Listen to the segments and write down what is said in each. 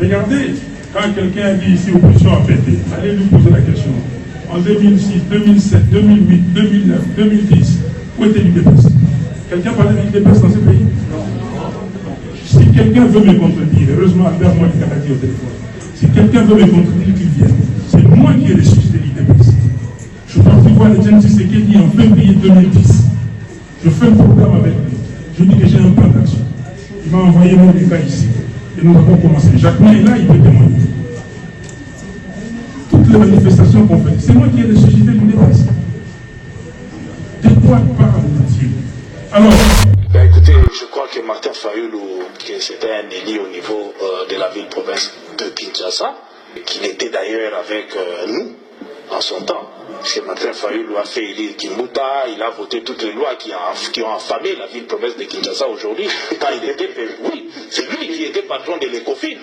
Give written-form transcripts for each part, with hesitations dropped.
Regardez, quand quelqu'un dit ici opposition a pété, allez lui poser la question. En 2006, 2007, 2008, 2009, 2010, où était l'UDPS? Quelqu'un parlait de l'UDPS dans ce pays? Non. Si quelqu'un veut me contredire, heureusement Albert moi qui a dit au téléphone, si quelqu'un veut me contredire, qu'il vienne. C'est moi qui ai ressuscité l'UDPS. Je suis parti voir les gens qui dit en février 2010. Je fais un programme avec lui. Je dis que j'ai un plan d'action. Il m'a envoyé mon état ici. Et nous avons commencé. Jacquemin est là, il peut témoigner. Toutes les manifestations qu'on fait, c'est moi qui ai ressuscité l'UDPS. De quoi parle-t-il? Alors. Ben écoutez, je crois que Martin Fayoulou, que c'était un élu au niveau de la ville-province de Kinshasa, qu'il était d'ailleurs avec nous en son temps. Parce que Martin Fayoulou a fait élire Kimbuta, il a voté toutes les lois qui ont affamé la ville-province de Kinshasa aujourd'hui. Quand il était, oui, c'est lui qui était patron de l'ECOFIN.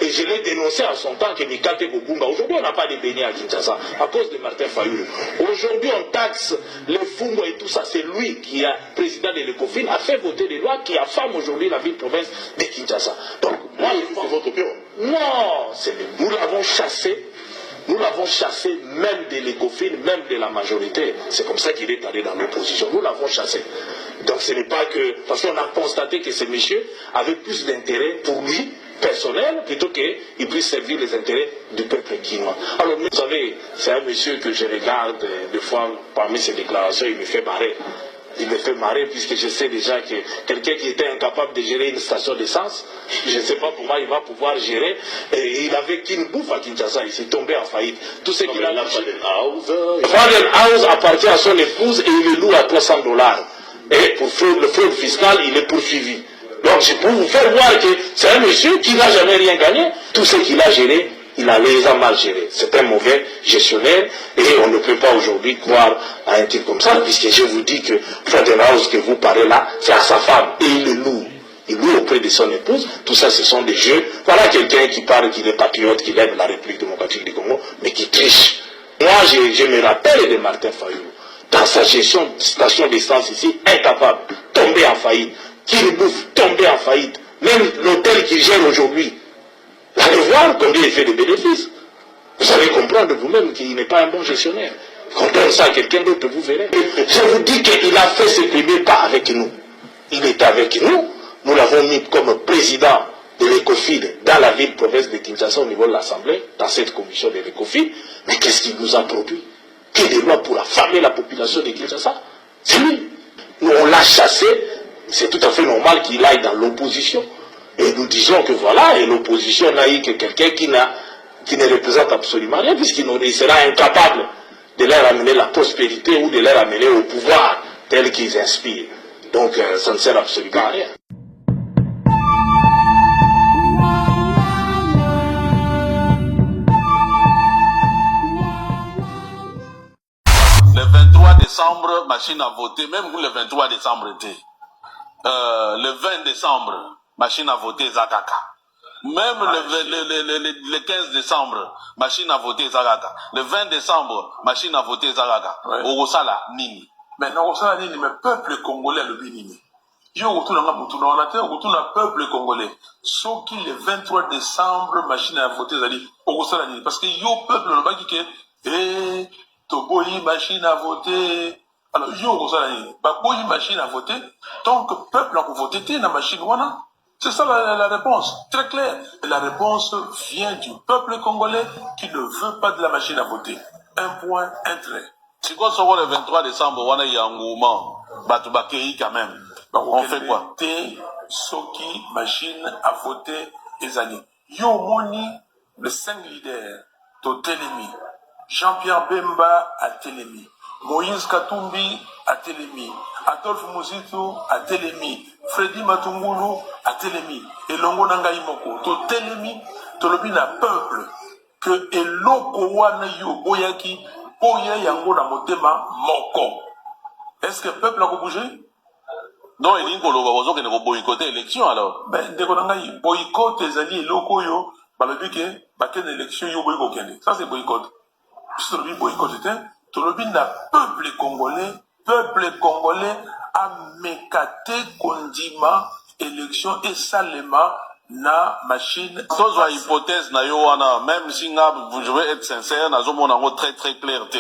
Et je l'ai dénoncé à son temps que Mikate Bobumba. Aujourd'hui, on n'a pas de béni à Kinshasa à cause de Martin Fayoulou. Aujourd'hui, on taxe les Fungo et tout ça. C'est lui qui est président de l'ECOFIN, a fait voter des lois qui affament aujourd'hui la ville-province de Kinshasa. Donc, moi, c'est votre opinion? Non, nous l'avons chassé. Nous l'avons chassé même de l'ECOFIN, même de la majorité. C'est comme ça qu'il est allé dans l'opposition. Nous l'avons chassé. Donc ce n'est pas que... Parce qu'on a constaté que ces messieurs avaient plus d'intérêt pour lui, personnel, plutôt qu'il puisse servir les intérêts du peuple guinois. Alors vous savez, c'est un monsieur que je regarde, des fois, parmi ses déclarations, il me fait marrer. Il me fait marrer puisque je sais déjà que quelqu'un qui était incapable de gérer une station d'essence, je ne sais pas comment il va pouvoir gérer. Et il avait qu'une bouffe à Kinshasa, il s'est tombé en faillite. Tout ce qu'il a lâché. Faden House appartient à son épouse et il est lourd à $300. Et pour le fraude fiscale, il est poursuivi. Donc c'est pour vous faire voir que c'est un monsieur qui n'a jamais rien gagné. Tout ce qu'il a géré, il les a mal gérés. C'est un mauvais gestionnaire et on ne peut pas aujourd'hui croire à un type comme ça, puisque je vous dis que Fadenhouse que vous parlez là, c'est à sa femme et il est lourd. Il loue auprès de son épouse. Tout ça, ce sont des jeux. Voilà quelqu'un qui parle qu'il est patriote, qu'il aime la République démocratique du Congo, mais qui triche. Moi, je me rappelle de Martin Fayoulou. Dans sa gestion de station d'essence ici, incapable, tombé en faillite. Qui le bouffe, tombé en faillite. Même l'hôtel qu'il gère aujourd'hui. Allez voir combien il fait de bénéfices. Vous allez comprendre vous-même qu'il n'est pas un bon gestionnaire. Quand on donne ça à quelqu'un d'autre, vous verrez. Je vous dis qu'il a fait ses premiers pas avec nous. Il est avec nous. Nous l'avons mis comme président de l'ECOFIN dans la ville-province de Kinshasa au niveau de l'Assemblée, dans cette commission de l'ECOFIN. Mais qu'est-ce qu'il nous a produit? Que des lois pour affamer la population de Kinshasa? C'est lui. Nous, on l'a chassé. C'est tout à fait normal qu'il aille dans l'opposition. Et nous disons que voilà, et l'opposition n'a eu que quelqu'un qui ne représente absolument rien, puisqu'il sera incapable de leur amener la prospérité ou de leur amener au pouvoir tel qu'ils inspirent. Donc ça ne sert absolument à rien. Le 23 décembre, machine à voter, même vous le 23 décembre était. Le 20 décembre, machine à voter Zakaka. Même le 15 décembre, machine à voter Zakaka. Le 20 décembre, machine à voter Zakaka. Orosala Nini. Mais non, Orosala Nini, mais peuple congolais le Binini. Yo, on a peuple congolais. Sauf qu'il le 23 décembre, machine à voter Zali. Orosala Nini. Parce que yo, peuple, le baki que, Toboyi, machine à voter. Alors, yo, Orosala Nini. Baboyi, machine à voter. Donc, peuple a voté, la machine, voilà. C'est ça la réponse, très claire. Et la réponse vient du peuple congolais qui ne veut pas de la machine à voter. Un point, un trait. Si quoi sur le 23 décembre, on a eu un mouvement, Batubakei quand même. On fait quoi? Soki, machine à voter, Ezali. Yo Moni, le 5 leaders, Totelemi. Jean-Pierre Bemba à Télémi. Moïse Katumbi à Télémi. Adolphe Mouzito à Télémi. Freddy Matungulu à Télémi. Et Longo Nangaï Moko. To Télémi, Tolobi na peuple. Que Eloko Wana Yo Boyaki, Boya Yango na Motema Moko. Est-ce que le peuple a bougé? Non, il dit qu'on va boycotter l'élection alors. Ben, dès qu'on a boycott les alliés locaux, bah, le but que, bah, quelle élection yo boycott. Ça, c'est boycott. Si tu le boycott, tu le dis, peuple congolais a mécaté Kondima, élection et Salema, na machine. Tozwa hypothèse na yo wana, même si je veux être sincère, na zomo nango très très clair te.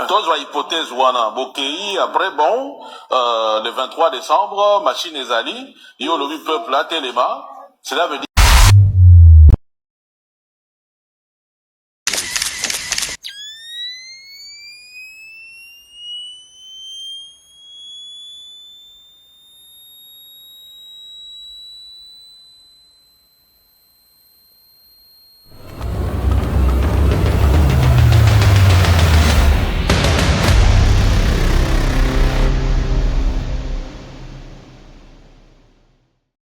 Tozwa hypothèse wana, bokei, après bon, le 23 décembre, machine ezali, yo lobi peuple là, téléma, cela veut dire